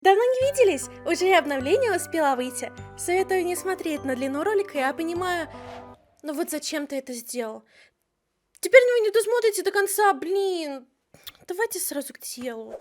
Давно не виделись? Уже и обновление успела выйти. Советую не смотреть на длину ролика, я понимаю. Но вот зачем ты это сделал? Теперь вы не досмотрите до конца, блин. Давайте сразу к делу.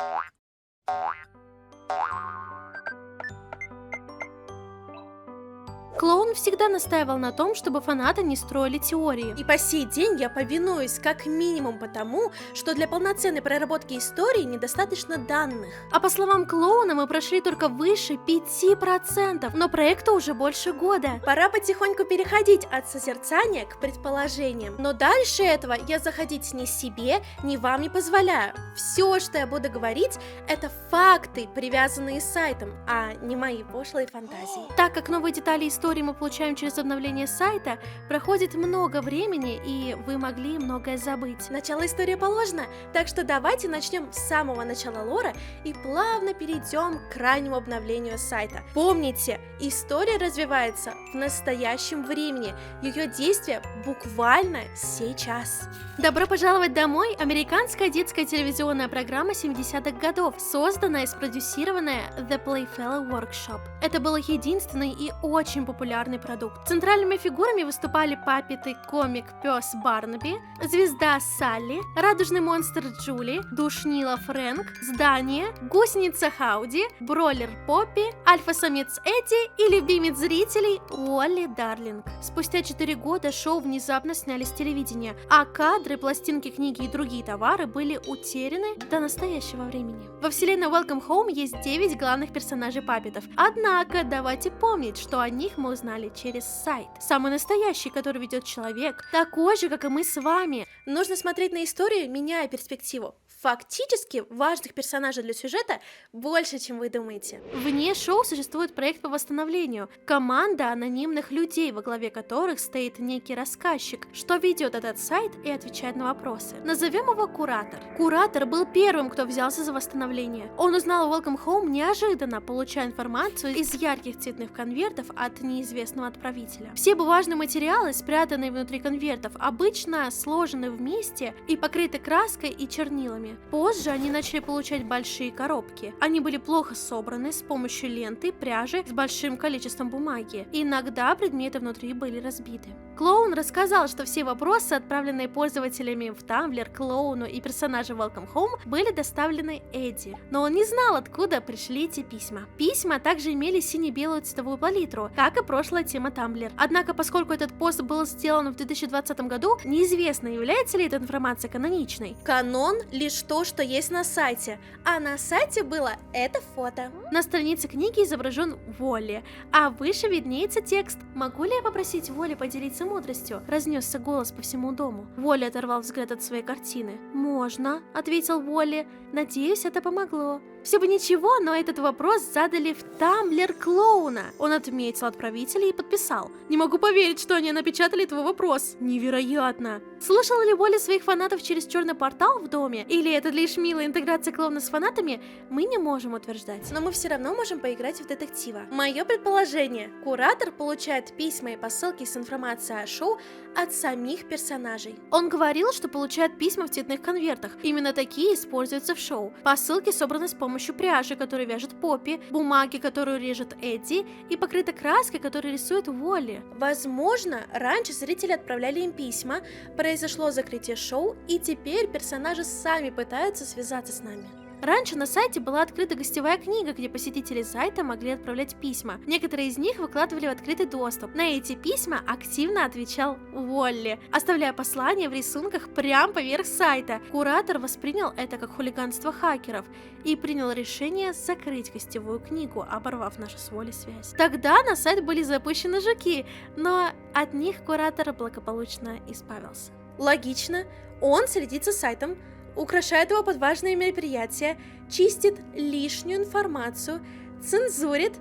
Клоун всегда настаивал на том, чтобы фанаты не строили теории. И по сей день я повинуюсь как минимум потому, что для полноценной проработки истории недостаточно данных. А по словам клоуна, мы прошли только выше 5%, но проекту уже больше года. Пора потихоньку переходить от созерцания к предположениям. Но дальше этого я заходить ни себе, ни вам не позволяю. Все, что я буду говорить, это факты, привязанные с сайтом, а не мои пошлые фантазии. Так как новые детали истории мы получаем через обновление сайта, проходит много времени, и вы могли многое забыть. Начало истории положено, так что давайте начнем с самого начала лора и плавно перейдем к крайнему обновлению сайта. Помните, история развивается в настоящем времени, ее действие буквально сейчас. Добро пожаловать домой! Американская детская телевизионная программа 70-х годов, созданная и спродюсированная The Playfellow Workshop. Это был единственный и очень популярный продукт. Центральными фигурами выступали паппеты комик пес Барнаби, звезда Салли, радужный монстр Джули, душнила Фрэнк, здание, гусеница Хауди, бройлер Поппи, альфа-самец Эдди и любимец зрителей Уолли Дарлинг. Спустя 4 года шоу внезапно сняли с телевидения, а кадры, пластинки, книги и другие товары были утеряны до настоящего времени. Во вселенной Welcome Home есть 9 главных персонажей паппетов, однако давайте помнить, что о них мы узнали через сайт. Самый настоящий, который ведет человек, такой же, как и мы с вами. Нужно смотреть на историю, меняя перспективу. Фактически важных персонажей для сюжета больше, чем вы думаете. Вне шоу существует проект по восстановлению. Команда анонимных людей, во главе которых стоит некий рассказчик, что ведет этот сайт и отвечает на вопросы. Назовем его Куратор. Куратор был первым, кто взялся за восстановление. Он узнал о Welcome Home неожиданно, получая информацию из ярких цветных конвертов от неизвестного отправителя. Все бумажные материалы, спрятанные внутри конвертов, обычно сложены вместе и покрыты краской и чернилами. Позже они начали получать большие коробки. Они были плохо собраны с помощью ленты, пряжи с большим количеством бумаги. Иногда предметы внутри были разбиты. Клоун рассказал, что все вопросы, отправленные пользователями в Тамблер, клоуну и персонажу Welcome Home, были доставлены Эдди. Но он не знал, откуда пришли эти письма. Письма также имели сине-белую цветовую палитру, как и прошлая тема Тамблер. Однако, поскольку этот пост был сделан в 2020 году, неизвестно, является ли эта информация каноничной. Канон лишь то, что есть на сайте, а на сайте было это фото. На странице книги изображен Уолли, а выше виднеется текст. «Могу ли я попросить Уолли поделиться мудростью?» Разнесся голос по всему дому. Уолли оторвал взгляд от своей картины. «Можно», — ответил Уолли. «Надеюсь, это помогло». Все бы ничего, но этот вопрос задали в Тамблер клоуна. Он отметил отправителя и подписал. «Не могу поверить, что они напечатали твой вопрос. Невероятно!» Слушал ли Уолли своих фанатов через черный портал в доме? Или это лишь милая интеграция клоуна с фанатами? Мы не можем утверждать. Но мы все равно можем поиграть в детектива. Мое предположение: Куратор получает письма и посылки с информацией о шоу от самих персонажей. Он говорил, что получает письма в цветных конвертах. Именно такие используются в шоу. Посылки собраны с помощью пряжи, которую вяжет Поппи, бумаги, которую режет Эдди, и покрыты краской, которую рисует Уолли. Возможно, раньше зрители отправляли им письма, произошло закрытие шоу, и теперь персонажи сами пытаются связаться с нами. Раньше на сайте была открыта гостевая книга, где посетители сайта могли отправлять письма. Некоторые из них выкладывали в открытый доступ. На эти письма активно отвечал Уолли, оставляя послания в рисунках прямо поверх сайта. Куратор воспринял это как хулиганство хакеров и принял решение закрыть гостевую книгу, оборвав нашу с Уолли связь. Тогда на сайт были запущены жуки, но от них Куратор благополучно избавился. Логично, он следит за сайтом, украшает его под важные мероприятия, чистит лишнюю информацию, цензурит,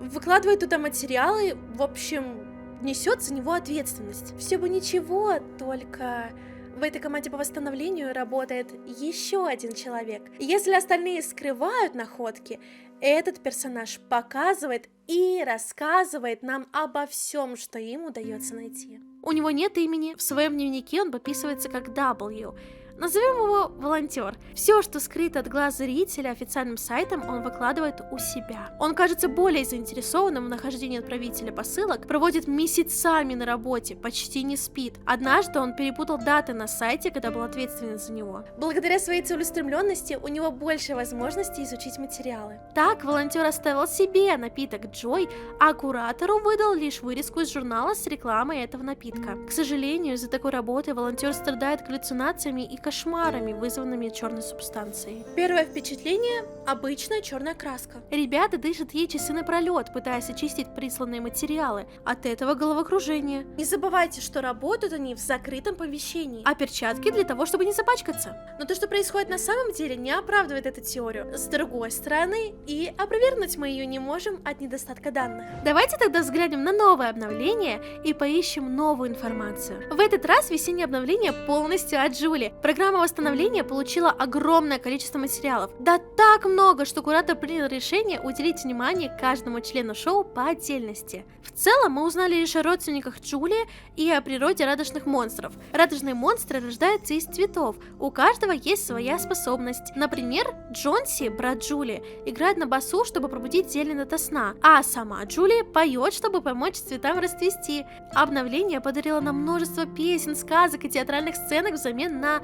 выкладывает туда материалы, в общем, несет за него ответственность. Все бы ничего, только в этой команде по восстановлению работает еще один человек. Если остальные скрывают находки, этот персонаж показывает и рассказывает нам обо всем, что им удается найти. У него нет имени, в своем дневнике он подписывается как W. Назовем его волонтер. Все, что скрыто от глаз зрителя официальным сайтом, он выкладывает у себя. Он кажется более заинтересованным в нахождении отправителя посылок, проводит месяцами на работе, почти не спит. Однажды он перепутал даты на сайте, когда был ответственен за него. Благодаря своей целеустремленности у него больше возможностей изучить материалы. Так, волонтер оставил себе напиток Джой, а куратору выдал лишь вырезку из журнала с рекламой этого напитка. К сожалению, из-за такой работы волонтер страдает галлюцинациями и кошмарами, вызванными черной субстанцией. Первое впечатление – обычная черная краска. Ребята дышат ей часы напролет, пытаясь очистить присланные материалы. От этого головокружение. Не забывайте, что работают они в закрытом помещении. А перчатки для того, чтобы не запачкаться. Но то, что происходит на самом деле, не оправдывает эту теорию. С другой стороны, и опровергнуть мы ее не можем от недостатка данных. Давайте тогда взглянем на новое обновление и поищем новую информацию. В этот раз весеннее обновление полностью от Джули. Программа восстановления получила огромное количество материалов. Да так много, что куратор принял решение уделить внимание каждому члену шоу по отдельности. В целом мы узнали лишь о родственниках Джули и о природе радужных монстров. Радужные монстры рождаются из цветов. У каждого есть своя способность. Например, Джонси, брат Джули, играет на басу, чтобы пробудить зелень ото сна, а сама Джули поет, чтобы помочь цветам расцвести. Обновление подарило нам множество песен, сказок и театральных сценок взамен на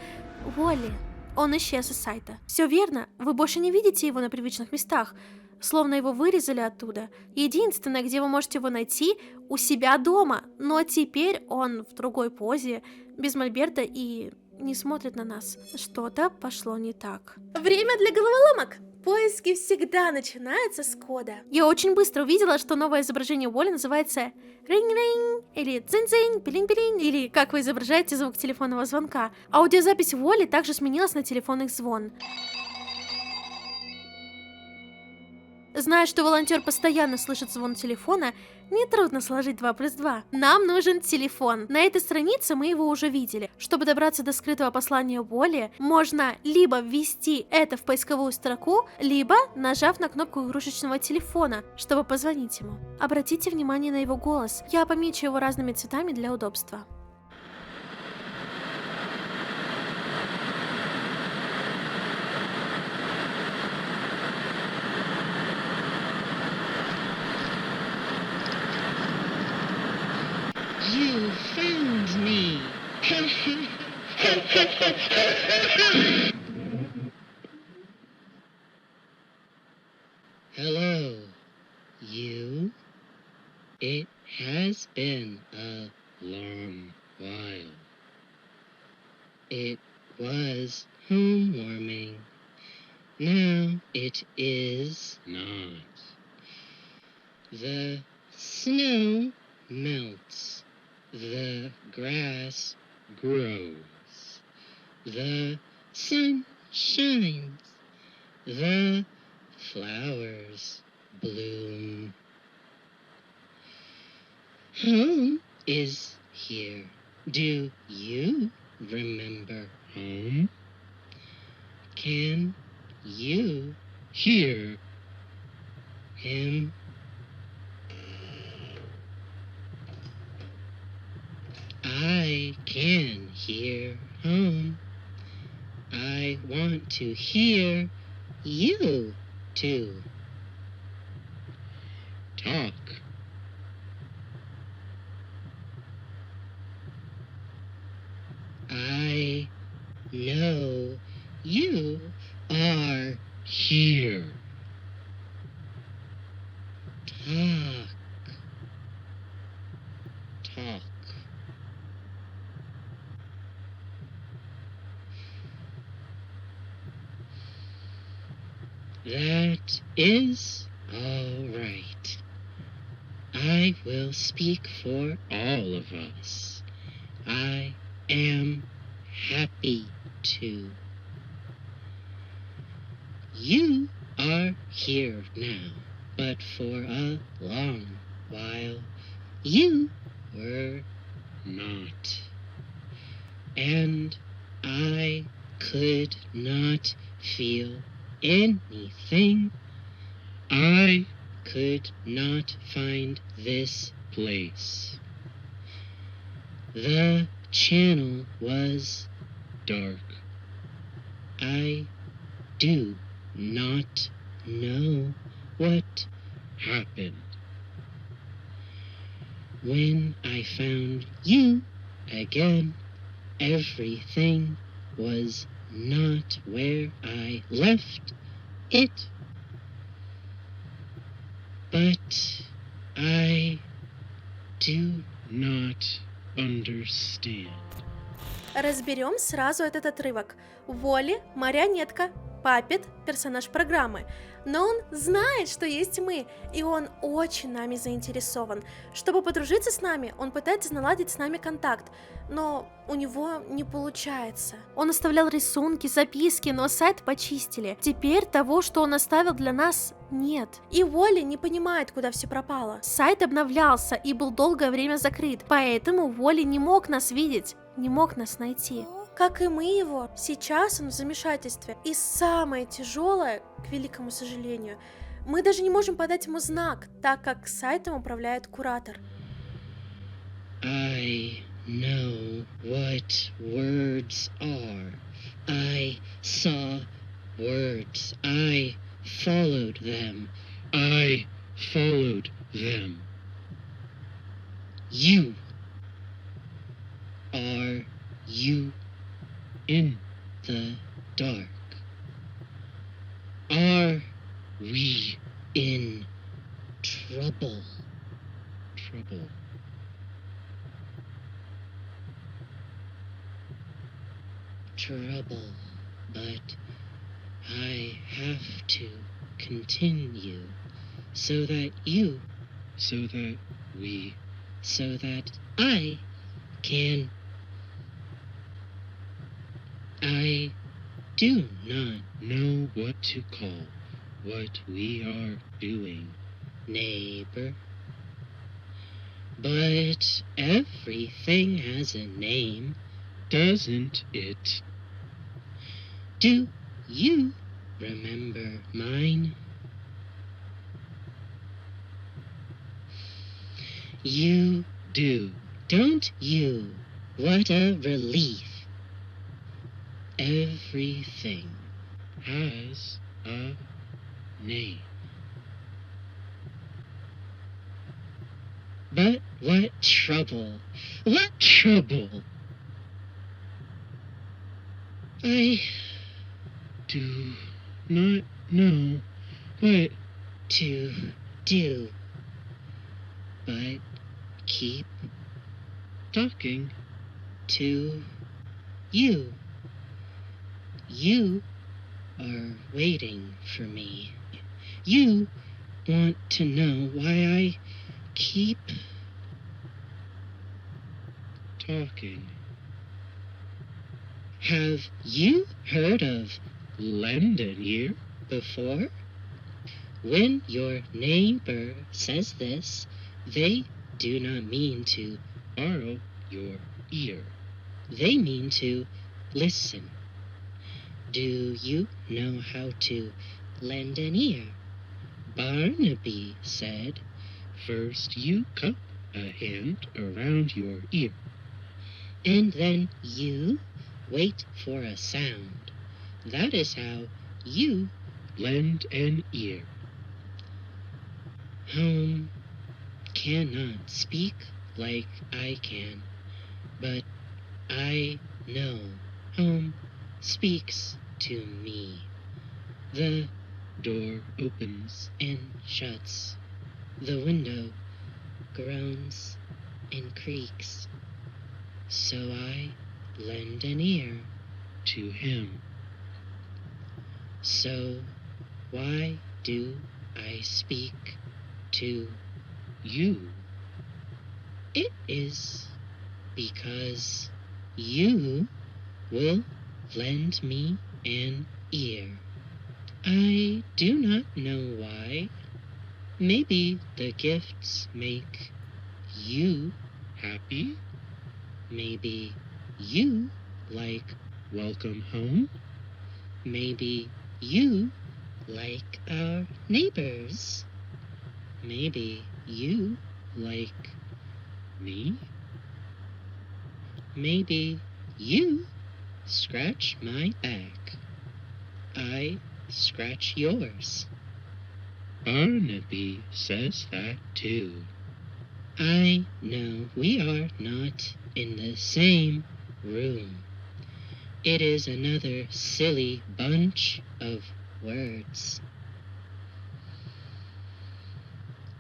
Уолли. Он исчез из сайта. Все верно, вы больше не видите его на привычных местах, словно его вырезали оттуда. Единственное, где вы можете его найти, у себя дома, но теперь он в другой позе, без мольберта и не смотрит на нас. Что-то пошло не так. Время для головоломок! Поиски всегда начинаются с кода. Я очень быстро увидела, что новое изображение Уолли называется «Ринг-ринг» или «Цинь-цинь», «Пилинг-пилинг», или как вы изображаете звук телефонного звонка. Аудиозапись Уолли также сменилась на телефонный звон. Зная, что волонтер постоянно слышит звон телефона, нетрудно сложить 2 плюс 2. Нам нужен телефон. На этой странице мы его уже видели. Чтобы добраться до скрытого послания Уолли, можно либо ввести это в поисковую строку, либо нажав на кнопку игрушечного телефона, чтобы позвонить ему. Обратите внимание на его голос. Я помечу его разными цветами для удобства. You found me. Hello, you. It has been a long while. It was home-warming. Now it is not. The snow melts. The grass grows. The sun shines. The flowers bloom. Home is here. Do you remember home? Can you hear him? I can hear home. I want to hear you too. Talk. I know you are here. Talk. Talk. That is all right. I will speak for all of us. I am happy to. You are here now, but for a long while you were not. And I could not feel anything. I could not find this place. The channel was dark. I do not know what happened. When I found you again, everything was not where I left it. But I do not understand. Разберем сразу этот отрывок. Волли — марионетка, Паппет — персонаж программы. Но он знает, что есть мы, и он очень нами заинтересован. Чтобы подружиться с нами, он пытается наладить с нами контакт, но у него не получается. Он оставлял рисунки, записки, но сайт почистили. Теперь того, что он оставил для нас, нет. И Волли не понимает, куда все пропало. Сайт обновлялся и был долгое время закрыт, поэтому Волли не мог нас видеть, не мог нас найти. Как и мы его, сейчас он в замешательстве. И самое тяжелое, к великому сожалению, мы даже не можем подать ему знак, так как сайтом управляет куратор. I know what words are. I saw words. I followed them. I followed them. You. Are you in the dark? Are we in trouble? Trouble. Trouble, but I have to continue so that you, so that we, so that I can. I do not know what to call what we are doing, neighbor. But everything has a name, doesn't it? Do you remember mine? You do, don't you? What a relief. Everything has a name. But what trouble? What trouble? I do not know what to do, but keep talking to you. You are waiting for me. You want to know why I keep talking. Have you heard of lend an ear before? When your neighbor says this, they do not mean to borrow your ear. They mean to listen. Do you know how to lend an ear? Barnaby said, first you cup a hand around your ear, and then you wait for a sound. That is how you lend an ear. Home cannot speak like I can, but I know home speaks to me. The door opens and shuts. The window groans and creaks. So I lend an ear to him. So why do I speak to you? It is because you will lend me an ear. I do not know why. Maybe the gifts make you happy. Maybe you like welcome home. Maybe you like our neighbors. Maybe you like me. Maybe you scratch my back. I scratch yours. Barnaby says that too. I know we are not in the same room. It is another silly bunch of words.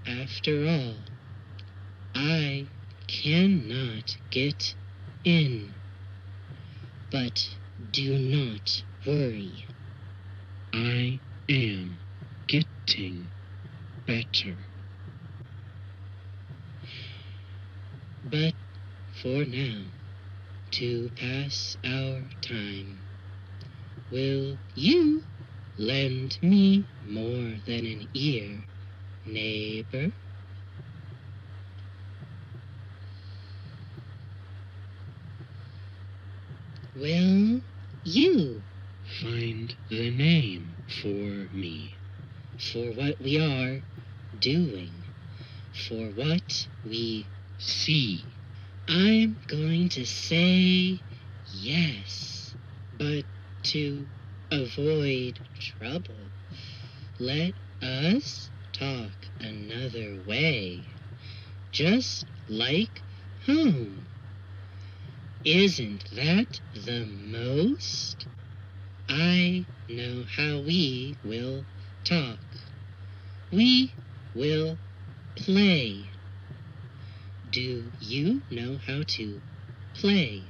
After all, I cannot get in. But do not worry. I am getting better. But for now, to pass our time, will you lend me more than an ear, neighbor? Will you find the name for me? For what we are doing, for what we see. I'm going to say yes, but to avoid trouble, let us talk another way, just like home. Isn't that the most? I know how we will talk. We will play. Do you know how to play?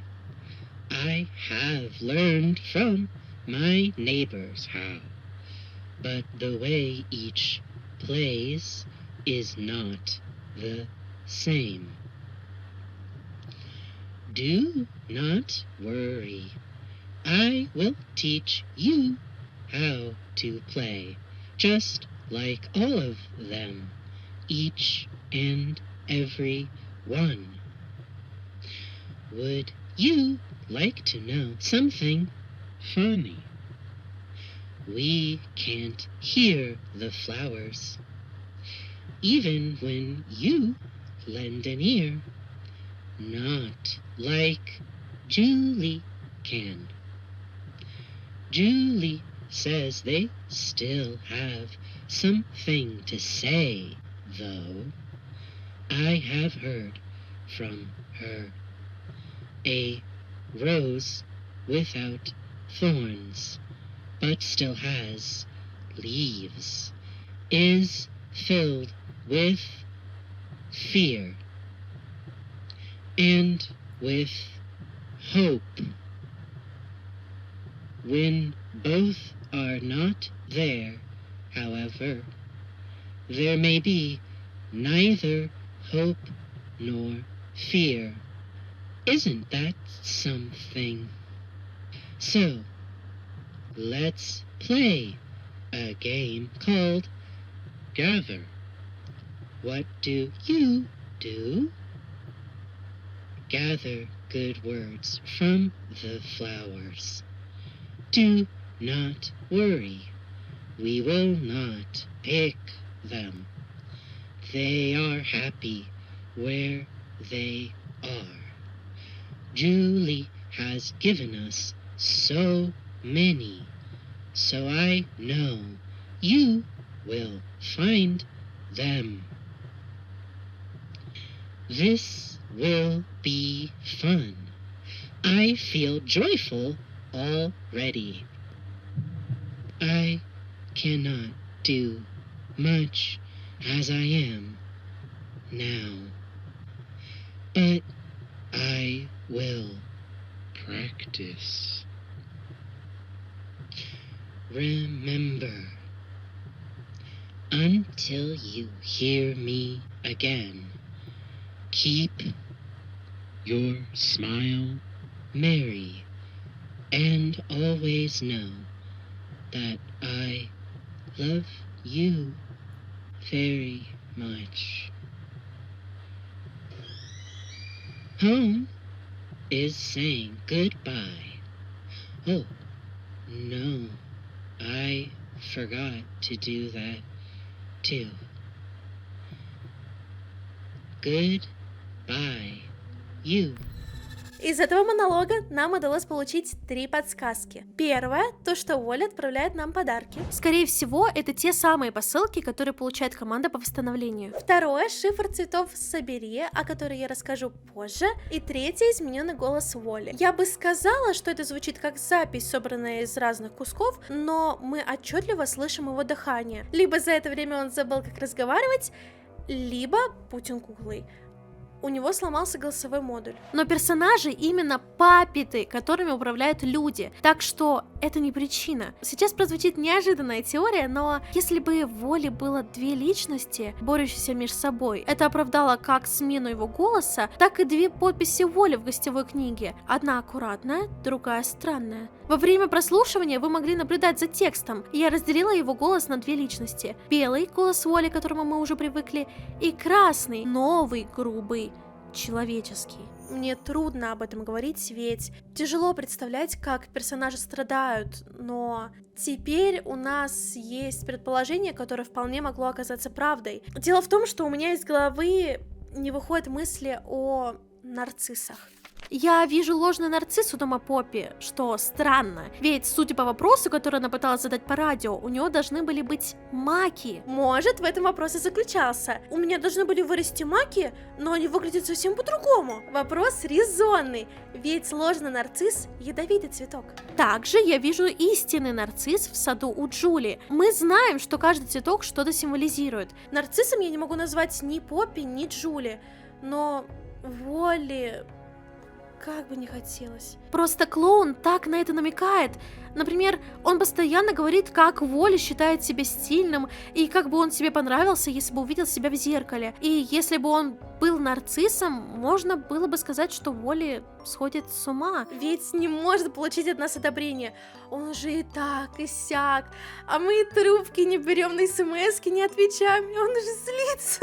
I have learned from my neighbors how, but the way each plays is not the same. Do not worry. I will teach you how to play, just like all of them, each and every one. Would you like to know something funny? We can't hear the flowers, even when you lend an ear. Not like Julie can. Julie says they still have something to say, though. I have heard from her. A rose without thorns, but still has leaves, is filled with fear and with hope. When both are not there, however, there may be neither hope nor fear. Isn't that something? So, let's play a game called Gather. What do you do? Gather good words from the flowers. Do not worry. We will not pick them. They are happy where they are. Julie has given us so many, so I know you will find them. This will be fun. I feel joyful already. I cannot do much as I am now, but I will practice. Remember, until you hear me again, keep your smile merry, and always know that I love you very much. Home is saying goodbye. Oh, no, I forgot to do that too. Goodbye, you. Из этого монолога нам удалось получить 3 подсказки. Первое, то, что Уолли отправляет нам подарки. Скорее всего, это те самые посылки, которые получает команда по восстановлению. Второе, шифр цветов «Собери», о которой я расскажу позже. И третье, измененный голос Уолли. Я бы сказала, что это звучит как запись, собранная из разных кусков, но мы отчетливо слышим его дыхание. Либо за это время он забыл, как разговаривать, либо Путин куклой. У него сломался голосовой модуль. Но персонажи именно паппеты, которыми управляют люди, так что это не причина. Сейчас прозвучит неожиданная теория, но если бы в Уолли было 2 личности, борющиеся между собой, это оправдало как смену его голоса, так и 2 подписи Уолли в гостевой книге. Одна аккуратная, другая странная. Во время прослушивания вы могли наблюдать за текстом, и я разделила его голос на 2 личности. Белый, голос Уолли, к которому мы уже привыкли, и красный, новый, грубый, человеческий. Мне трудно об этом говорить, ведь тяжело представлять, как персонажи страдают, но теперь у нас есть предположение, которое вполне могло оказаться правдой. Дело в том, что у меня из головы не выходят мысли о нарциссах. Я вижу ложный нарцисс у дома Поппи, что странно, ведь, судя по вопросу, который она пыталась задать по радио, у него должны были быть маки. Может, в этом вопрос и заключался. У меня должны были вырасти маки, но они выглядят совсем по-другому. Вопрос резонный, ведь ложный нарцисс – ядовитый цветок. Также я вижу истинный нарцисс в саду у Джули. Мы знаем, что каждый цветок что-то символизирует. Нарциссом я не могу назвать ни Поппи, ни Джули, но Уолли... Как бы не хотелось. Просто клоун так на это намекает. Например, он постоянно говорит, как Уолли считает себя стильным, и как бы он себе понравился, если бы увидел себя в зеркале. И если бы он был нарциссом, можно было бы сказать, что Уолли сходит с ума. Ведь не может получить от нас одобрение. Он же и так, и сяк. А мы и трубки не берем, на смс-ки не отвечаем, и он уже злится.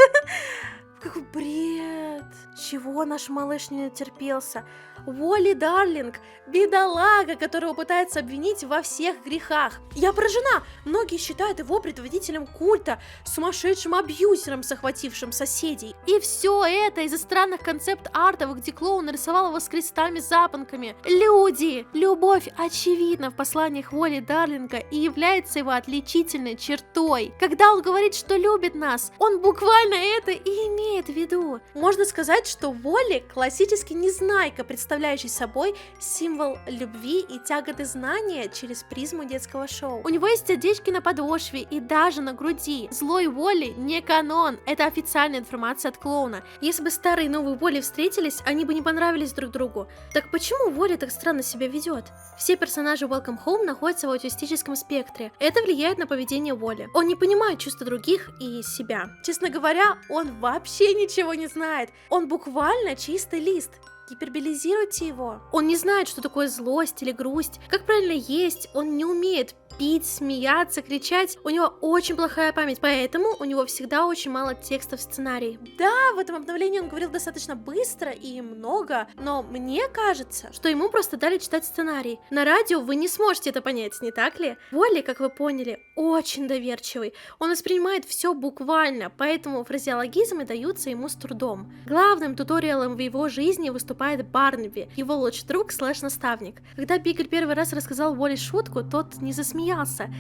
Какой бред! Чего наш малыш не натерпелся? Уолли Дарлинг, бедолага, которого пытаются обвинить во всех грехах. Я поражена! Многие считают его предводителем культа, сумасшедшим абьюзером, захватившим соседей. И все это из-за странных концепт-артов, где клоун нарисовал его с крестами-запонками. Люди! Любовь очевидна в посланиях Уолли Дарлинга и является его отличительной чертой. Когда он говорит, что любит нас, он буквально это и имеет в виду. Можно сказать, что Уолли классический незнайка, представляющий собой символ любви и тяготы знания через призму детского шоу. У него есть сердечки на подошве и даже на груди. Злой Уолли не канон, это официальная информация от клоуна. Если бы старый и новый Уолли встретились, они бы не понравились друг другу. Так почему Уолли так странно себя ведет? Все персонажи Welcome Home находятся в аутистическом спектре. Это влияет на поведение Уолли. Он не понимает чувства других и себя. Честно говоря, он вообще ничего не знает. Он буквально чистый лист. Гиперболизируйте его. Он не знает, что такое злость или грусть, как правильно есть, он не умеет пить, смеяться, кричать. У него очень плохая память, поэтому у него всегда очень мало текстов в сценарии. Да, в этом обновлении он говорил достаточно быстро и много, но мне кажется, что ему просто дали читать сценарий. На радио вы не сможете это понять, не так ли? Уолли, как вы поняли, очень доверчивый. Он воспринимает все буквально, поэтому фразеологизмы даются ему с трудом. Главным туториалом в его жизни выступает Барнаби, его лучший друг /наставник. Когда Пикль первый раз рассказал Уолли шутку, тот не засмеялся,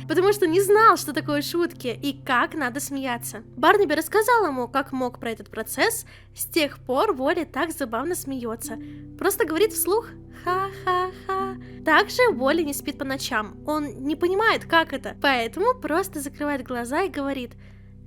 потому что не знал, что такое шутки и как надо смеяться. Барнаби рассказал ему, как мог про этот процесс. С тех пор Уолли так забавно смеется. Просто говорит вслух «ха-ха-ха». Также Уолли не спит по ночам. Он не понимает, как это, поэтому просто закрывает глаза и говорит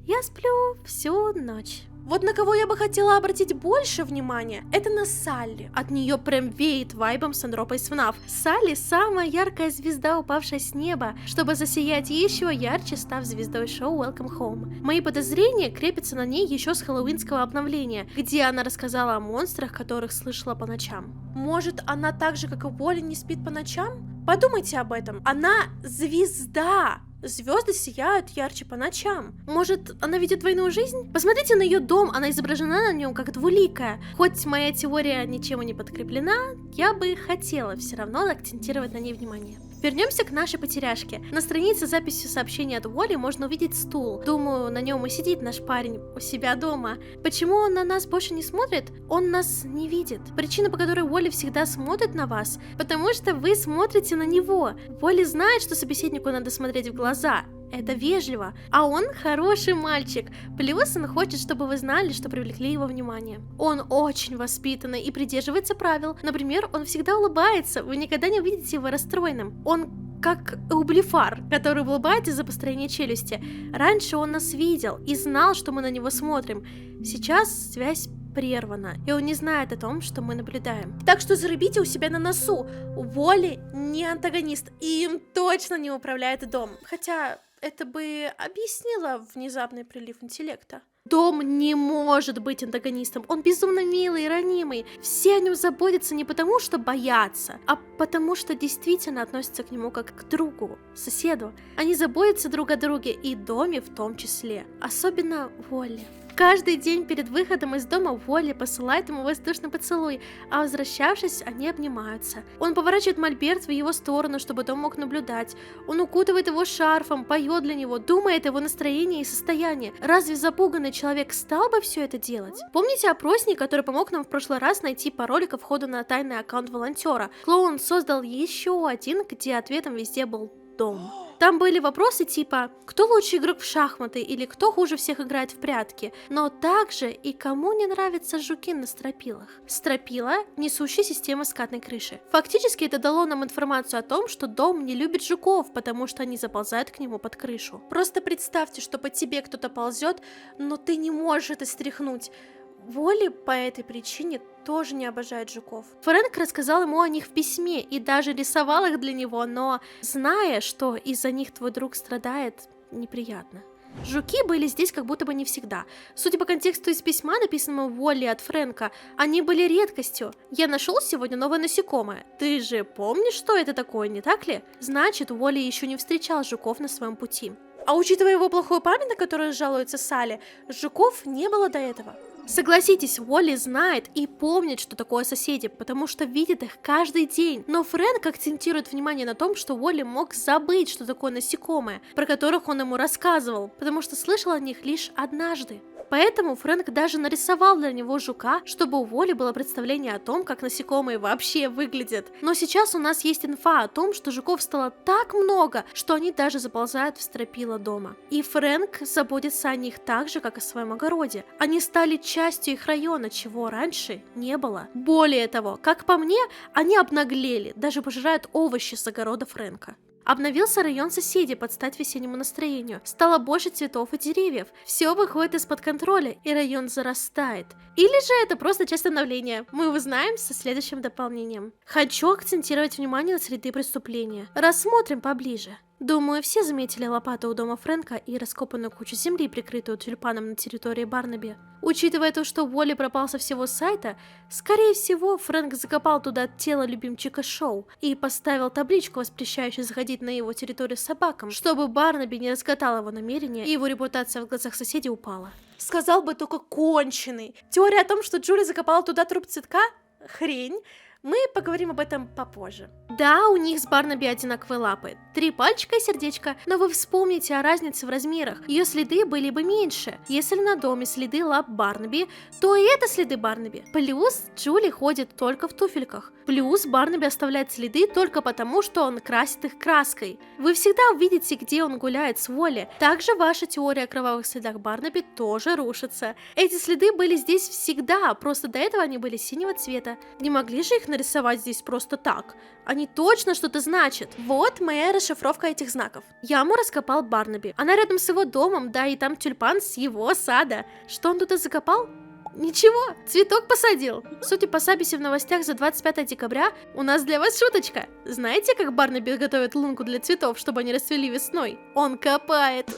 «я сплю всю ночь». Вот на кого я бы хотела обратить больше внимания, это на Салли. От нее прям веет вайбом с Андропой из ФНАФ. Салли самая яркая звезда, упавшая с неба, чтобы засиять еще ярче, став звездой шоу Welcome Home. Мои подозрения крепятся на ней еще с хэллоуинского обновления, где она рассказала о монстрах, которых слышала по ночам. Может, она так же, как и Уолли, не спит по ночам? Подумайте об этом. Она звезда. Звезды сияют ярче по ночам. Может, она ведет двойную жизнь? Посмотрите на ее дом, она изображена на нем как двуликая. Хоть моя теория ничем не подкреплена, я бы хотела все равно акцентировать на ней внимание. Вернемся к нашей потеряшке. На странице с записью сообщения от Уолли можно увидеть стул. Думаю, на нем и сидит наш парень у себя дома. Почему он на нас больше не смотрит? Он нас не видит. Причина, по которой Уолли всегда смотрит на вас, потому что вы смотрите на него. Уолли знает, что собеседнику надо смотреть в глаза. Это вежливо. А он хороший мальчик. Плюс он хочет, чтобы вы знали, что привлекли его внимание. Он очень воспитанный и придерживается правил. Например, он всегда улыбается. Вы никогда не увидите его расстроенным. Он как Ублифар, который улыбается из-за построения челюсти. Раньше он нас видел и знал, что мы на него смотрим. Сейчас связь прервана, и он не знает о том, что мы наблюдаем. Так что зарубите у себя на носу. Уолли не антагонист, и им точно не управляет дом. Хотя это бы объяснило внезапный прилив интеллекта. Дом не может быть антагонистом, он безумно милый и ранимый. Все о нем заботятся не потому, что боятся, а потому, что действительно относятся к нему как к другу, соседу. Они заботятся друг о друге и доме в том числе, особенно Уолли. Каждый день перед выходом из дома Уолли посылает ему воздушный поцелуй, а возвращавшись, они обнимаются. Он поворачивает мольберт в его сторону, чтобы Том мог наблюдать. Он укутывает его шарфом, поет для него, думает о его настроении и состоянии. Разве запуганный человек стал бы все это делать? Помните опросник, который помог нам в прошлый раз найти пароль ко входу на тайный аккаунт волонтера? Клоун создал еще один, где ответом везде был Дом. Там были вопросы типа «Кто лучший игрок в шахматы?» или «Кто хуже всех играет в прятки?», но также и «Кому не нравятся жуки на стропилах?». Стропила – несущая система скатной крыши. Фактически это дало нам информацию о том, что Дом не любит жуков, потому что они заползают к нему под крышу. Просто представьте, что по тебе кто-то ползет, но ты не можешь это стряхнуть. Уолли по этой причине тоже не обожает жуков. Фрэнк рассказал ему о них в письме и даже рисовал их для него, но, зная, что из-за них твой друг страдает, неприятно. Жуки были здесь как будто бы не всегда. Судя по контексту из письма, написанного Уолли от Фрэнка, они были редкостью. Я нашел сегодня новое насекомое. Ты же помнишь, что это такое, не так ли? Значит, Уолли еще не встречал жуков на своем пути. А учитывая его плохую память, на которую жалуется Салли, жуков не было до этого. Согласитесь, Уолли знает и помнит, что такое соседи, потому что видит их каждый день. Но Фрэнк акцентирует внимание на том, что Уолли мог забыть, что такое насекомое, про которых он ему рассказывал, потому что слышал о них лишь однажды. Поэтому Фрэнк даже нарисовал для него жука, чтобы у Уолли было представление о том, как насекомые вообще выглядят. Но сейчас у нас есть инфа о том, что жуков стало так много, что они даже заползают в стропила дома. И Фрэнк заботится о них так же, как о своем огороде. Они стали частью их района, чего раньше не было. Более того, как по мне, они обнаглели, даже пожирают овощи с огорода Фрэнка. Обновился район соседей под стать весеннему настроению. Стало больше цветов и деревьев. Все выходит из-под контроля, и район зарастает. Или же это просто часть обновления. Мы узнаем со следующим дополнением. Хочу акцентировать внимание на следы преступления. Рассмотрим поближе. Думаю, все заметили лопату у дома Фрэнка и раскопанную кучу земли, прикрытую тюльпаном на территории Барнаби. Учитывая то, что Уолли пропал со всего сайта, скорее всего, Фрэнк закопал туда тело любимчика Шоу и поставил табличку, воспрещающую заходить на его территорию с собакам, чтобы Барнаби не разгадал его намерения и его репутация в глазах соседей упала. Сказал бы только конченый. Теория о том, что Джули закопала туда труп цветка? Хрень. Мы поговорим об этом попозже. Да, у них с Барнаби одинаковые лапы. 3 пальчика и сердечко, но вы вспомните о разнице в размерах. Ее следы были бы меньше. Если на доме следы лап Барнаби, то и это следы Барнаби. Плюс Джули ходит только в туфельках. Плюс Барнаби оставляет следы только потому, что он красит их краской. Вы всегда увидите, где он гуляет с Уолли. Также ваша теория о кровавых следах Барнаби тоже рушится. Эти следы были здесь всегда, просто до этого они были синего цвета. Не могли же их нарисовать здесь просто так? Они точно что-то значат. Вот моя расшифровка этих знаков. Яму раскопал Барнаби. Она рядом с его домом, да и там тюльпан с его сада. Что он туда закопал? Ничего, цветок посадил. Судя по записи в новостях за 25 декабря, у нас для вас шуточка. Знаете, как Барнаби готовит лунку для цветов, чтобы они расцвели весной? Он копает.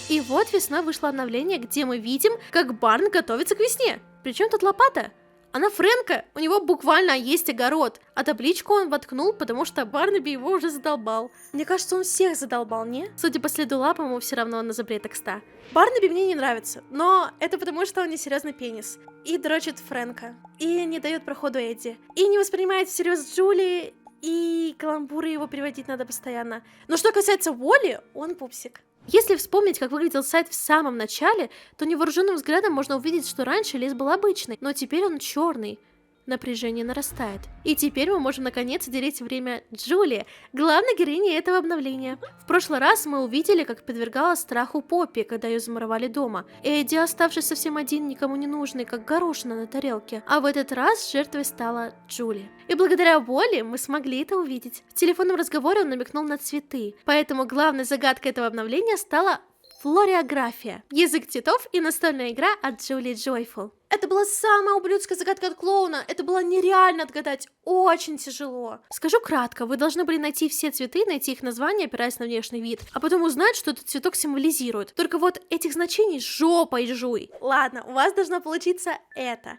И вот весной вышло обновление, где мы видим, как Барн готовится к весне. Причем тут лопата? Она Фрэнка, у него буквально есть огород, а табличку он воткнул, потому что Барнаби его уже задолбал. Мне кажется, он всех задолбал, не? Судя по следу лап, ему все равно на запрет текста. Барнаби мне не нравится, но это потому, что он несерьезный пенис. И дрочит Фрэнка. И не дает проходу Эдди. И не воспринимает всерьез Джули. И каламбуры его переводить надо постоянно. Но что касается Уолли, он пупсик. Если вспомнить, как выглядел сайт в самом начале, то невооруженным взглядом можно увидеть, что раньше лес был обычный, но теперь он черный. Напряжение нарастает. И теперь мы можем наконец уделить время Джулии, главной героине этого обновления. В прошлый раз мы увидели, как подвергала страху Поппи, когда ее замуровали дома. Эдди, оставшись совсем один, никому не нужный, как горошина на тарелке. А в этот раз жертвой стала Джули. И благодаря Уолли мы смогли это увидеть. В телефонном разговоре он намекнул на цветы. Поэтому главной загадкой этого обновления стала флориография. Язык цветов и настольная игра от Джули Джойфул. Это была самая ублюдская загадка от клоуна. Это было нереально отгадать. Очень тяжело. Скажу кратко, вы должны были найти все цветы, найти их название, опираясь на внешний вид, а потом узнать, что этот цветок символизирует. Только вот этих значений жопой жуй. Ладно, у вас должно получиться это.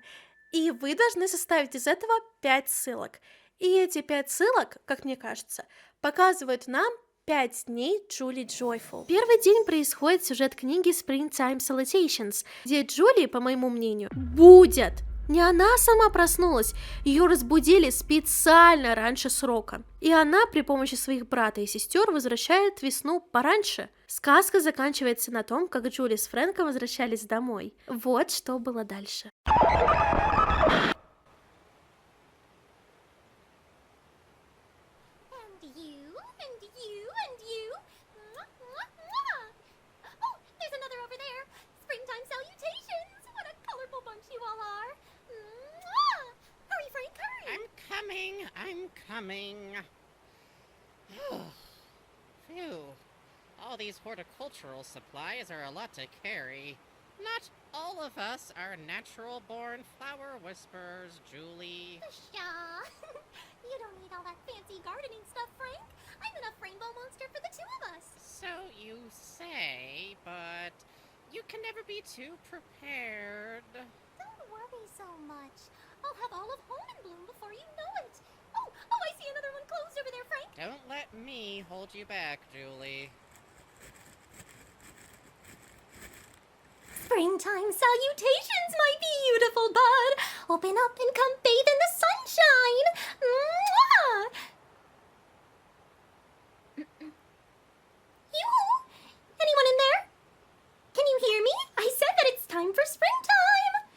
И вы должны составить из этого 5 ссылок. И эти 5 ссылок, как мне кажется, показывают нам 5 дней Джули Джойфул. Первый день происходит сюжет книги Springtime Salutations, где Джули, по моему мнению, будет. Не она сама проснулась, ее разбудили специально раньше срока. И она при помощи своих брата и сестер возвращает весну пораньше. Сказка заканчивается на том, как Джули с Фрэнком возвращались домой. Вот что было дальше. I'm coming. Phew. All these horticultural supplies are a lot to carry. Not all of us are natural-born flower whisperers, Julie. Pshaw. You don't need all that fancy gardening stuff, Frank. I'm enough rainbow monster for the two of us. So you say, but you can never be too prepared. Don't worry so much. I'll have all of home in bloom before you know it. Oh, I see another one closed over there, Frank. Don't let me hold you back, Julie. Springtime salutations, my beautiful bud. Open up and come bathe in the sunshine. Mwah! You? Anyone in there? Can you hear me? I said that it's time for springtime.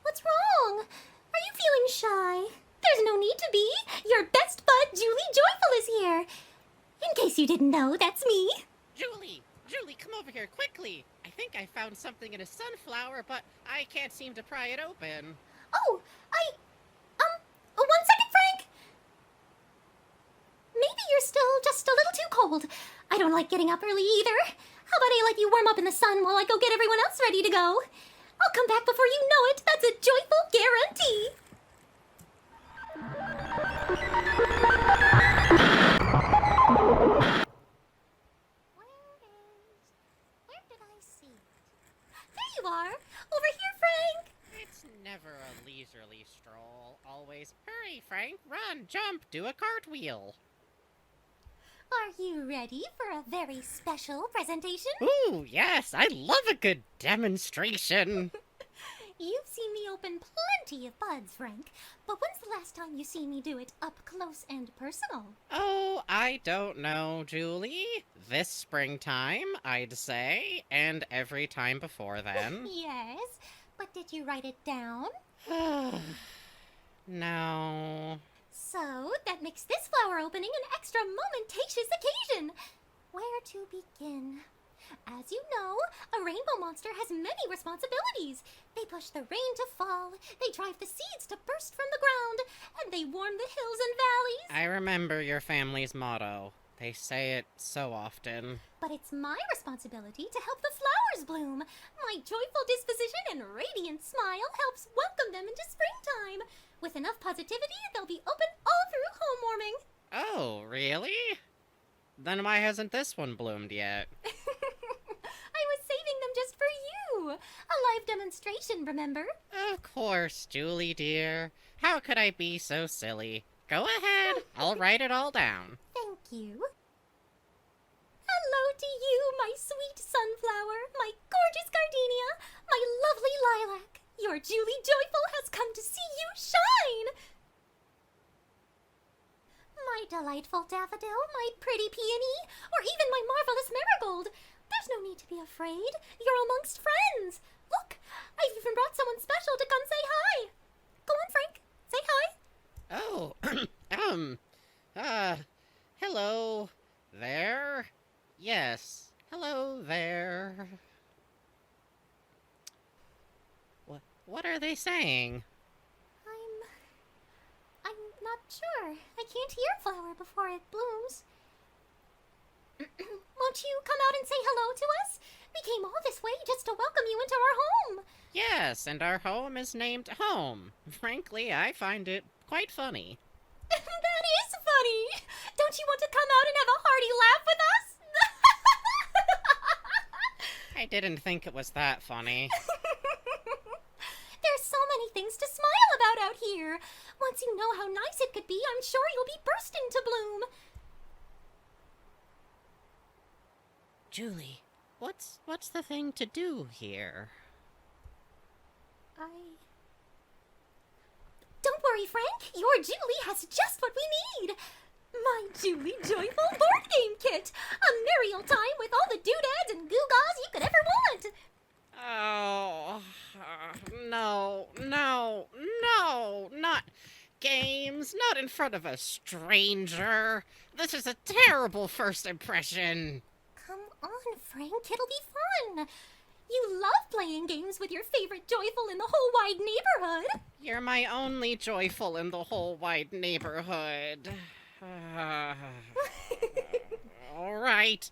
What's wrong? Are you feeling shy? There's no need to be. Your best bud, Julie Joyful, is here. In case you didn't know, that's me. Julie, come over here, quickly! I think I found something in a sunflower, but I can't seem to pry it open. Oh, 1 second, Frank. Maybe you're still just a little too cold. I don't like getting up early either. How about I let you warm up in the sun while I go get everyone else ready to go? I'll come back before you know it. That's a joyful guarantee. Where did I see it? There you are. Over here, Frank. It's never a leisurely stroll. Always, hurry, Frank, run, jump, do a cartwheel. Are you ready for a very special presentation? Ooh, yes, I love a good demonstration. You've seen me open plenty of buds, Frank, but when's the last time you see me do it up close and personal? Oh, I don't know, Julie. This springtime, I'd say, and every time before then. Yes, but did you write it down? No. So, that makes this flower opening an extra momentous occasion. Where to begin? As you know, a rainbow monster has many responsibilities. They push the rain to fall, they drive the seeds to burst from the ground, and they warm the hills and valleys. I remember your family's motto. They say it so often. But it's my responsibility to help the flowers bloom. My joyful disposition and radiant smile helps welcome them into springtime. With enough positivity, they'll be open all through home warming. Oh, really? Then why hasn't this one bloomed yet? I was saving them just for you. A live demonstration, remember? Of course, Julie dear. How could I be so silly? Go ahead. I'll write it all down. Thank you. Hello to you, my sweet sunflower, my gorgeous gardenia, my lovely lilac. Your Julie Joyful has come to see you shine. delightful daffodil, my pretty peony, or even my marvelous marigold. There's no need to be afraid. You're amongst friends. Look, I've even brought someone special to come say hi. Go on, Frank. Say hi. Oh, hello there. Yes, hello there. What are they saying? I'm not sure. I can't hear a flower before it blooms. Won't you come out and say hello to us? We came all this way just to welcome you into our home. Yes, and our home is named Home. Frankly, I find it quite funny. That is funny. Don't you want to come out and have a hearty laugh with us? I didn't think it was that funny. There's so many things to smile about out here. Once you know how nice it could be, I'm sure you'll be bursting to bloom. Julie, what's the thing to do here? Don't worry, Frank. Your Julie has just what we need. My Julie Joyful board game kit. A merry old time with all the doodads and gewgaws you could ever want. Oh, no, not games, not in front of a stranger. This is a terrible first impression. Come on, Frank. It'll be fun. You love playing games with your favorite Joyful in the whole wide neighborhood. You're my only joyful in the whole wide neighborhood. All right,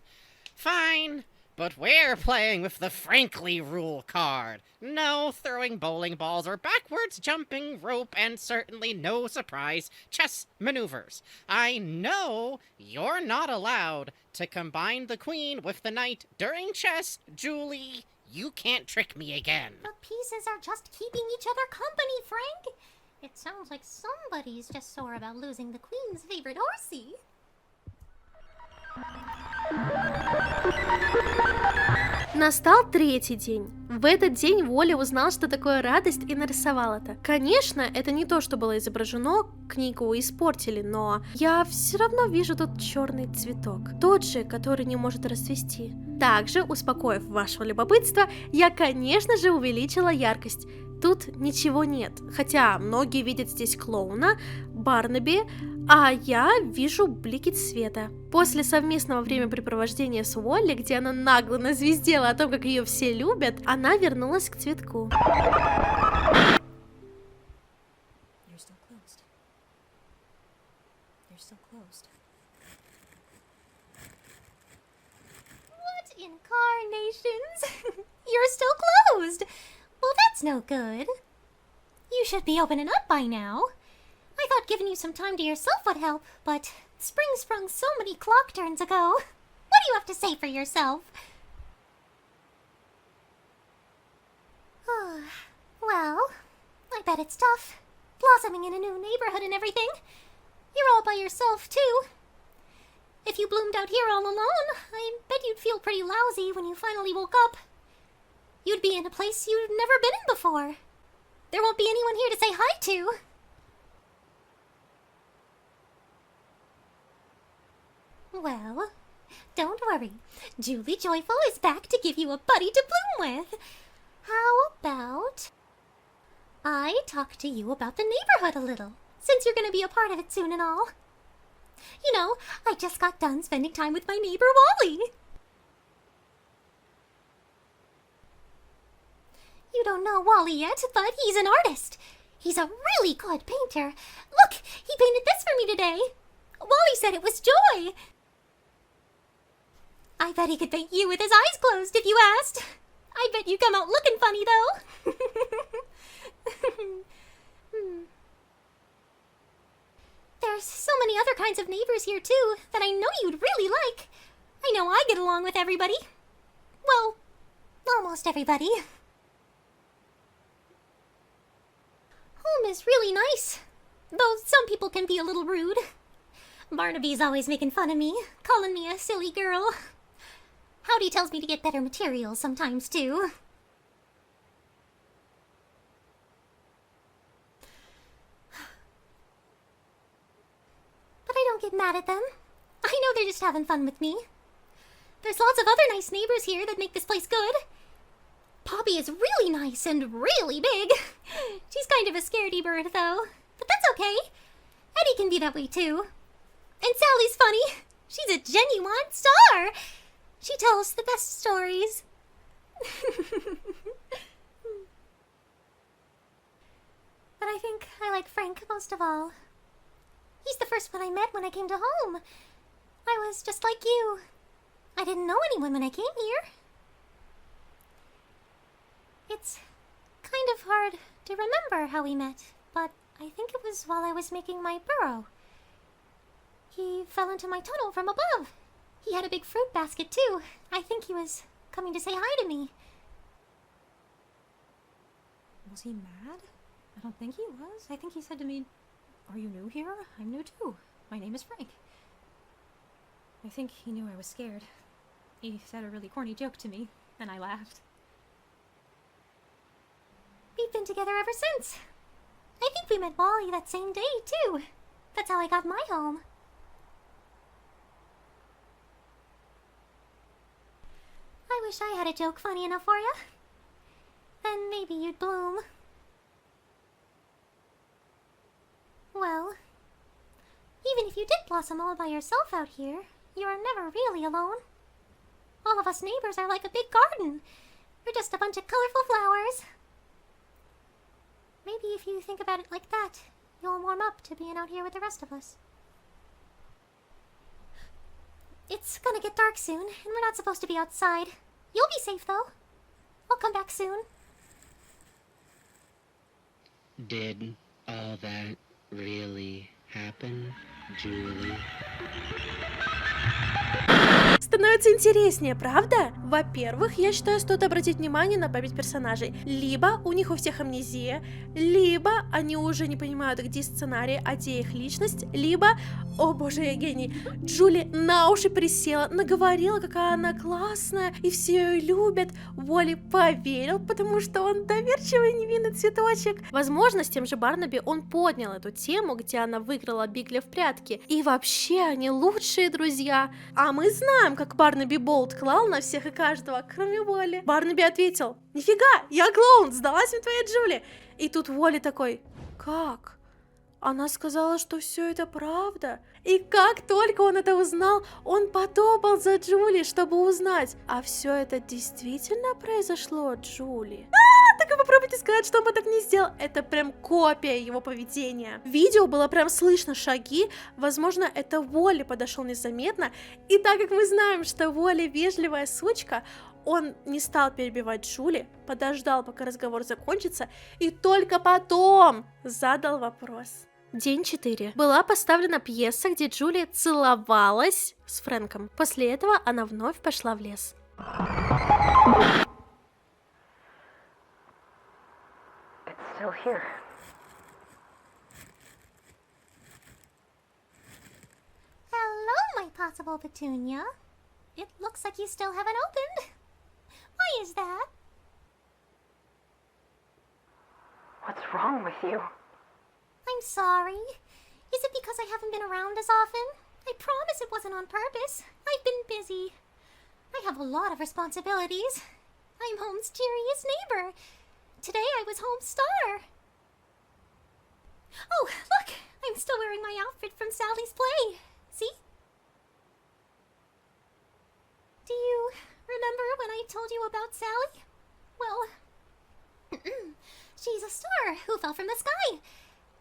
fine. But we're playing with the Frankly rule card. No throwing bowling balls or backwards jumping rope, and certainly no surprise chess maneuvers. I know you're not allowed to combine the queen with the knight during chess, Julie. You can't trick me again. The pieces are just keeping each other company, Frank. It sounds like somebody's just sore about losing the queen's favorite horsey. Настал третий день. В этот день Уолли узнал, что такое радость, и нарисовал это. Конечно, это не то, что было изображено, книгу испортили, но я все равно вижу тут черный цветок. Тот же, который не может расцвести. Также, успокоив вашего любопытства, я, конечно же, увеличила яркость. Тут ничего нет, хотя многие видят здесь клоуна, Барнаби, а я вижу блики света. После совместного времяпрепровождения с Уолли, где она нагло назвездела о том, как ее все любят, она вернулась к цветку. What incarnations? You're still closed. Well, that's no good. You should be opening up by now. I thought giving you some time to yourself would help, but spring sprung so many clock turns ago. What do you have to say for yourself? Well, I bet it's tough. Blossoming in a new neighborhood and everything. You're all by yourself, too. If you bloomed out here all alone, I bet you'd feel pretty lousy when you finally woke up. You'd be in a place you've never been in before. There won't be anyone here to say hi to. Well, don't worry. Julie Joyful is back to give you a buddy to bloom with. How about I talk to you about the neighborhood a little, since you're going to be a part of it soon and all. You know, I just got done spending time with my neighbor Wally. You don't know Wally yet, but he's an artist. He's a really good painter. Look, he painted this for me today. Wally said it was joy. I bet he could paint you with his eyes closed if you asked. I bet you come out looking funny, though. There's so many other kinds of neighbors here, too, that I know you'd really like. I know I get along with everybody. Well, almost everybody. Home is really nice, though some people can be a little rude. Barnaby's always making fun of me, calling me a silly girl. Howdy tells me to get better materials sometimes, too. But I don't get mad at them. I know they're just having fun with me. There's lots of other nice neighbors here that make this place good. Poppy is really nice and really big. She's kind of a scaredy bird, though. But that's okay. Eddie can be that way, too. And Sally's funny. She's a genuine star. She tells the best stories. But I think I like Frank most of all. He's the first one I met when I came to home. I was just like you. I didn't know anyone when I came here. It's kind of hard to remember how we met, but I think it was while I was making my burrow. He fell into my tunnel from above. He had a big fruit basket, too. I think he was coming to say hi to me. Was he mad? I don't think he was. I think he said to me, "Are you new here? I'm new too. My name is Frank." I think he knew I was scared. He said a really corny joke to me, and I laughed. We've been together ever since. I think we met Wally that same day, too. That's how I got my home. I wish I had a joke funny enough for you. Then maybe you'd bloom. Well, even if you did blossom all by yourself out here, you are never really alone. All of us neighbors are like a big garden. We're just a bunch of colorful flowers. Maybe if you think about it like that, you'll warm up to being out here with the rest of us. It's gonna get dark soon, and we're not supposed to be outside. You'll be safe, though. I'll come back soon. Did all that really happen, Julie? Становится интереснее, правда? Во-первых, я считаю, стоит обратить внимание на память персонажей. Либо у них у всех амнезия, либо они уже не понимают, где сценарий, а где их личность, либо, о боже, я гений, Джули на уши присела, наговорила, какая она классная, и все ее любят. Уолли поверил, потому что он доверчивый невинный цветочек. Возможно, с тем же Барнаби он поднял эту тему, где она выиграла Бигли в прятки. И вообще, они лучшие друзья. А мы знаем, как Барнаби Болт клал на всех и каждого, кроме Уолли. Барнаби ответил: «Нифига, я клоун, сдалась мне твоя Джули». И тут Уолли такой: «Как? Она сказала, что все это правда». И как только он это узнал, он потопал за Джули, чтобы узнать, а все это действительно произошло, Джули? Так и попробуйте сказать, что он бы так не сделал. Это прям копия его поведения. В видео было прям слышно шаги. Возможно, это Уолли подошел незаметно. И так как мы знаем, что Уолли вежливая сучка, он не стал перебивать Джули, подождал, пока разговор закончится, и только потом задал вопрос. День 4. Была поставлена пьеса, где Джули целовалась с Фрэнком. После этого она вновь пошла в лес. Still here. Hello, my possible petunia. It looks like you still haven't opened. Why is that? What's wrong with you? I'm sorry. Is it because I haven't been around as often? I promise it wasn't on purpose. I've been busy. I have a lot of responsibilities. I'm home's cheeriest neighbor. Today I was home star. Oh, look! I'm still wearing my outfit from Sally's play. See? Do you remember when I told you about Sally? Well, she's a star who fell from the sky.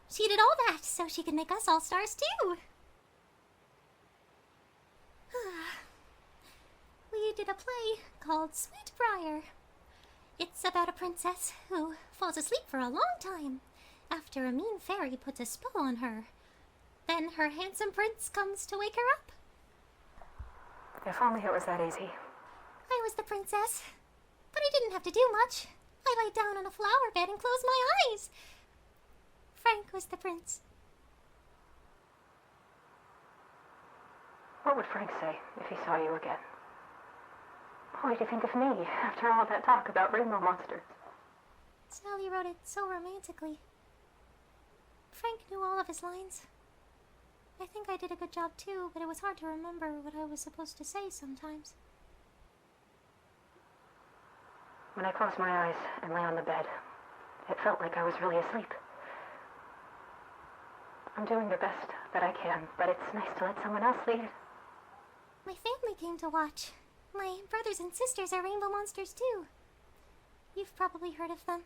She did all that so she could make us all stars too. We did a play called Sweetbriar. It's about a princess who falls asleep for a long time after a mean fairy puts a spell on her. Then her handsome prince comes to wake her up. If only it was that easy. I was the princess, but I didn't have to do much. I lay down on a flower bed and closed my eyes. Frank was the prince. What would Frank say if he saw you again? What would he think of me after all that talk about rainbow monsters? Sally wrote it so romantically. Frank knew all of his lines. I think I did a good job too, but it was hard to remember what I was supposed to say sometimes. When I closed my eyes and lay on the bed, it felt like I was really asleep. I'm doing the best that I can, but it's nice to let someone else lead. My family came to watch. My brothers and sisters are rainbow monsters too. You've probably heard of them.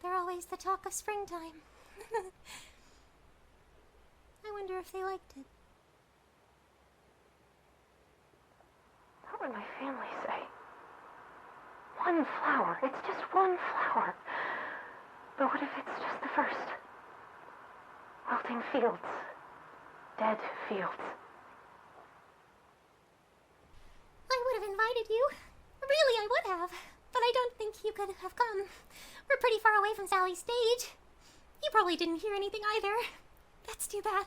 They're always the talk of springtime. I wonder if they liked it. What would my family say? One flower. It's just one flower. But what if it's just the first? Wilting fields. Dead fields. I would have invited you. Really, I would have. But I don't think you could have come. We're pretty far away from Sally's stage. You probably didn't hear anything either. That's too bad.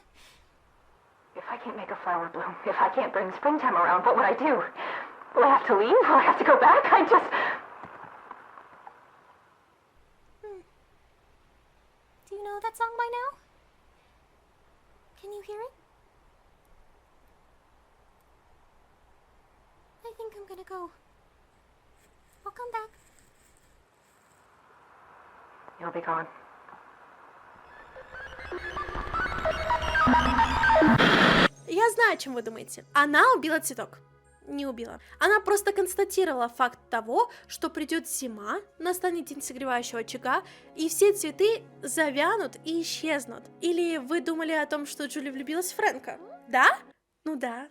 If I can't make a flower bloom, if I can't bring springtime around, what would I do? Will I have to leave? Will I have to go back? Do you know that song by now? Can you hear it? I think I'm gonna go. I'll come back. You'll be gone. Я знаю, о чем вы думаете. Она убила цветок. Не убила. Она просто констатировала факт того, что придет зима, настанет день согревающего очага, и все цветы завянут и исчезнут. Или вы думали о том, что Джули влюбилась в Фрэнка? Да? Ну да.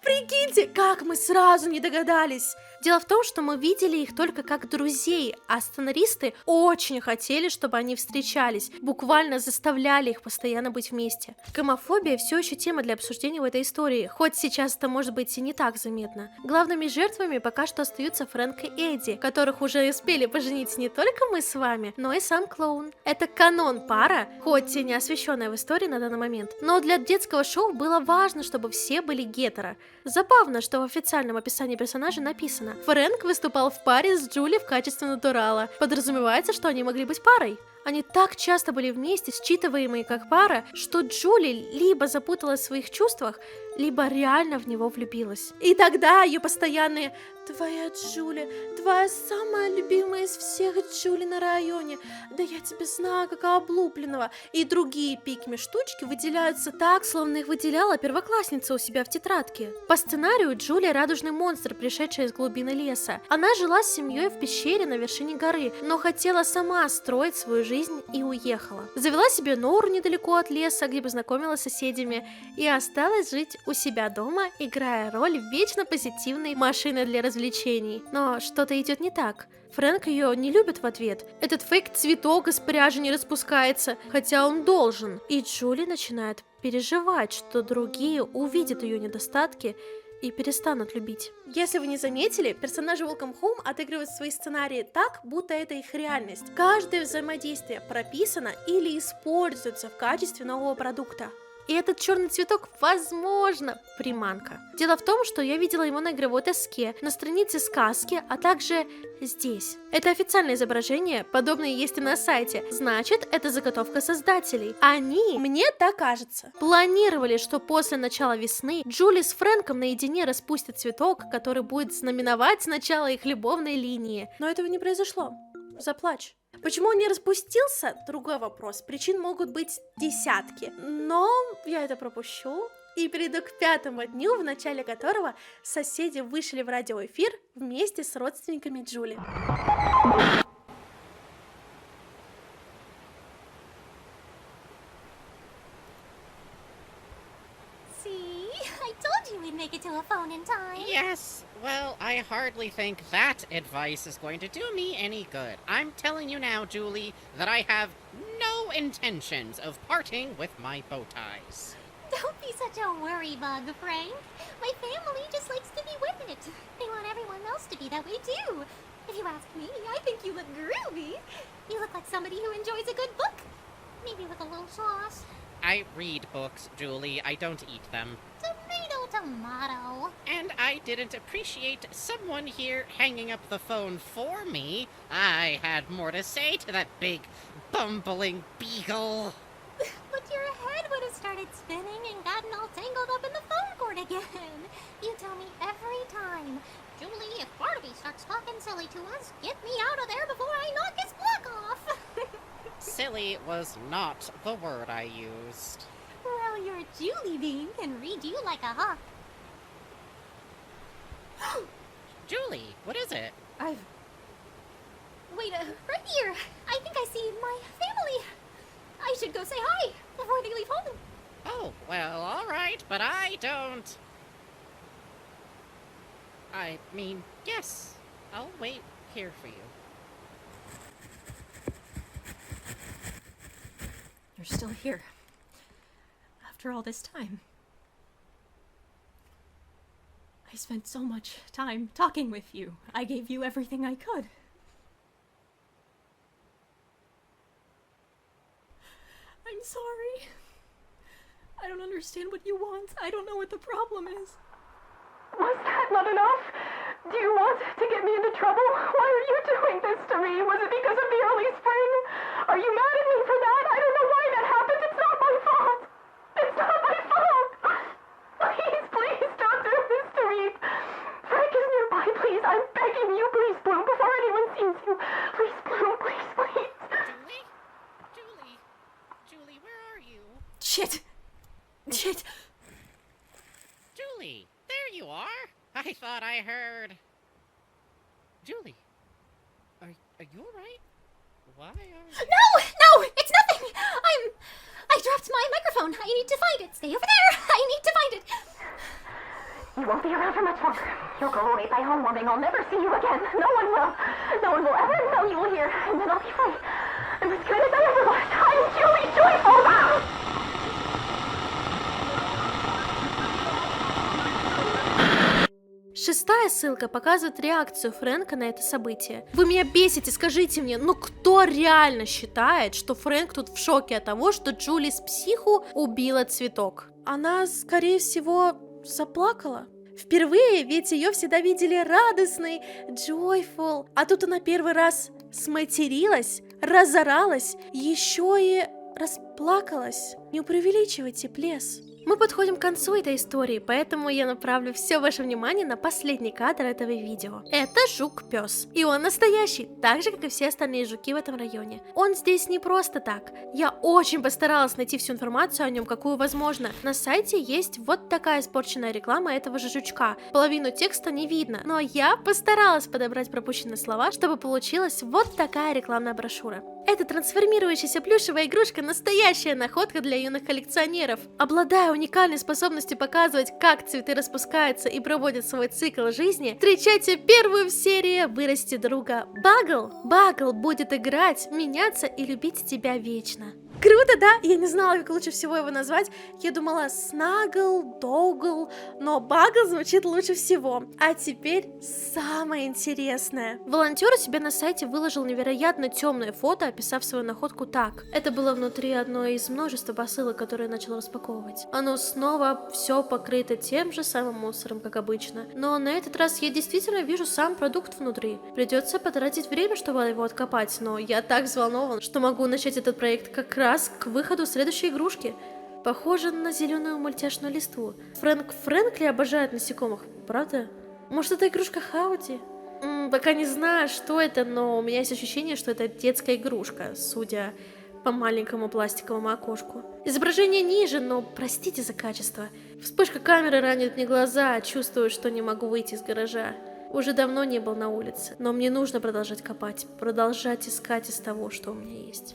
Прикиньте, как мы сразу не догадались. Дело в том, что мы видели их только как друзей, а сценаристы очень хотели, чтобы они встречались, буквально заставляли их постоянно быть вместе. Гомофобия все еще тема для обсуждения в этой истории, хоть сейчас это может быть и не так заметно. Главными жертвами пока что остаются Фрэнк и Эдди, которых уже успели поженить не только мы с вами, но и сам клоун. Это канон пара, хоть и не освещенная в истории на данный момент, но для детского шоу было важно, чтобы все были гетеро. Забавно, что в официальном описании персонажа написано: Фрэнк выступал в паре с Джули в качестве натурала. Подразумевается, что они могли быть парой. Они так часто были вместе, считываемые как пара, что Джули либо запуталась в своих чувствах, либо реально в него влюбилась. И тогда ее постоянные «Твоя Джули, твоя самая любимая из всех Джули на районе, да я тебя знаю, как облупленного», и другие пикми-штучки выделяются так, Словно их выделяла первоклассница у себя в тетрадке. По сценарию Джулия — радужный монстр, пришедший из глубины леса. Она жила с семьей в пещере на вершине горы, но хотела сама строить свою жизнь и уехала. Завела себе нору недалеко от леса, где познакомилась с соседями, и осталась жить у себя дома, играя роль вечно позитивной машины для развлечений. Но что-то идет не так. Фрэнк ее не любит в ответ. Этот фейк-цветок из пряжи не распускается, хотя он должен. И Джули начинает переживать, что другие увидят ее недостатки и перестанут любить. Если вы не заметили, персонажи Welcome Home отыгрывают свои сценарии так, будто это их реальность. Каждое взаимодействие прописано или используется в качестве нового продукта. И этот черный цветок, возможно, приманка. Дело в том, что я видела его на игровой доске, на странице сказки, а также здесь. Это официальное изображение, подобное есть и на сайте. Значит, это заготовка создателей. Они, Мне так кажется. планировали, что после начала весны Джули с Фрэнком наедине распустят цветок, который будет знаменовать начало их любовной линии. Но этого не произошло. Заплачь. Почему он не распустился? Другой вопрос. Причин могут быть десятки. Но я это пропущу и перейду к 5-му дню, в начале которого соседи вышли в радиоэфир вместе с родственниками Джули. See? I told you we'd make it to a phone in time. Yes, well, I hardly think that advice is going to do me any good. I'm telling you now, Julie, that I have no intentions of parting with my bow ties. Don't be such a worry bug, Frank. My family just likes to be with it. They want everyone else to be that way too. If you ask me, I think you look groovy. You look like somebody who enjoys a good book. Maybe with a little sauce. I read books, Julie. I don't eat them. Tomato, tomato. And I didn't appreciate someone here hanging up the phone for me. I had more to say to that big, bumbling beagle. But your head would have started spinning and gotten all tangled up in the phone cord again. You tell me every time. Julie, if Barnaby starts talking silly to us, get me out of there before I knock his block off. Silly was not the word I used. Well, your Julie bean can read you like a hawk. Julie, what is it? Wait, right here. I think I see my family. I should go say hi before they leave home. Oh, well, all right, but I don't. I mean, yes, I'll wait here for you. You're still here. After all this time. I spent so much time talking with you. I gave you everything I could. I'm sorry. I don't understand what you want. I don't know what the problem is. Was that not enough? Do you want to get me into trouble? Why are you doing this to me? Was it because of the early spring? Are you mad at me for that? I don't know why that happened. It's not my fault. It's not my fault. Please, please don't do this to me. Frank is nearby, please. I'm begging you, please, Bloom, before anyone sees you. Please, Bloom, please, please. Julie? Julie, where are you? Shit! Julie, there you are. I thought I heard. Julie, are you alright? Why are you... No, it's nothing. I dropped my microphone. I need to find it. Stay over there. I need to find it. You won't be around for much longer. You'll go away by home warming. I'll never see you again. No one will. No one will ever know you were here. And then I'll be free. I'm as good as I ever was. I'm Julie Joyful. Шестая ссылка показывает реакцию Фрэнка на это событие. Вы меня бесите, скажите мне, ну кто реально считает, что Фрэнк тут в шоке от того, что Джули с психу убила цветок? Она, скорее всего, заплакала. Впервые, ведь ее всегда видели радостной, joyful, а тут она первый раз сматерилась, разоралась, еще и расплакалась. Не преувеличивайте, плес. Мы подходим к концу этой истории, поэтому я направлю все ваше внимание на последний кадр этого видео. Это жук-пес, и он настоящий, так же, как и все остальные жуки в этом районе. Он здесь не просто так. Я очень постаралась найти всю информацию о нем, какую возможно. На сайте есть вот такая испорченная реклама этого же жучка. Половину текста не видно, но я постаралась подобрать пропущенные слова, чтобы получилась вот такая рекламная брошюра. Эта трансформирующаяся плюшевая игрушка — настоящая находка для юных коллекционеров. Обладая уникальной способностью показывать, как цветы распускаются и проводят свой цикл жизни, встречайте первую в серии «Вырасти друга» Багл. Багл будет играть, меняться и любить тебя вечно. Круто, да? Я не знала, как лучше всего его назвать. Я думала Снагл, Догл, но Багл звучит лучше всего. А теперь самое интересное. Волонтер у себя на сайте выложил невероятно темное фото, описав свою находку так. Это было внутри одной из множества посылок, которые я начал распаковывать. Оно снова все покрыто тем же самым мусором, как обычно. Но на этот раз я действительно вижу сам продукт внутри. Придется потратить время, чтобы его откопать, но я так взволнован, что могу начать этот проект как раз к выходу следующей игрушки. Похоже на зеленую мультяшную листву. Фрэнк Фрэнкли обожает насекомых, правда? Может, это игрушка Хауди? Пока не знаю, что это, но у меня есть ощущение, что это детская игрушка, судя по маленькому пластиковому окошку. Изображение ниже, но простите за качество. Вспышка камеры ранит мне глаза, чувствую, что не могу выйти из гаража. Уже давно не был на улице, но мне нужно продолжать копать, продолжать искать из того, что у меня есть.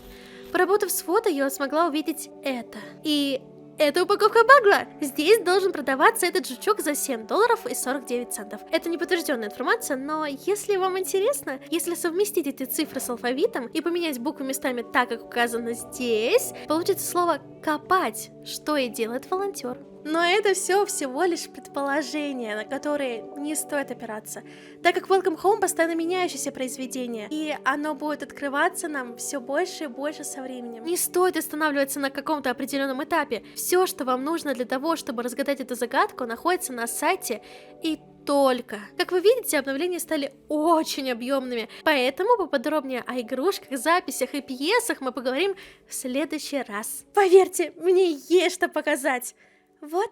Поработав с фото, я смогла увидеть это. И это упаковка Багла. Здесь должен продаваться этот жучок за $7.49. Это не подтвержденная информация, но если вам интересно, если совместить эти цифры с алфавитом и поменять буквы местами так, как указано здесь, получится слово «копать», что и делает волонтер. Но это все всего лишь предположения, на которые не стоит опираться, так как Welcome Home постоянно меняющееся произведение, и оно будет открываться нам все больше и больше со временем. Не стоит останавливаться на каком-то определенном этапе. Все, что вам нужно для того, чтобы разгадать эту загадку, находится на сайте, и только. Как вы видите, обновления стали очень объемными, поэтому поподробнее о игрушках, записях и пьесах мы поговорим в следующий раз. Поверьте, мне есть что показать. Вот.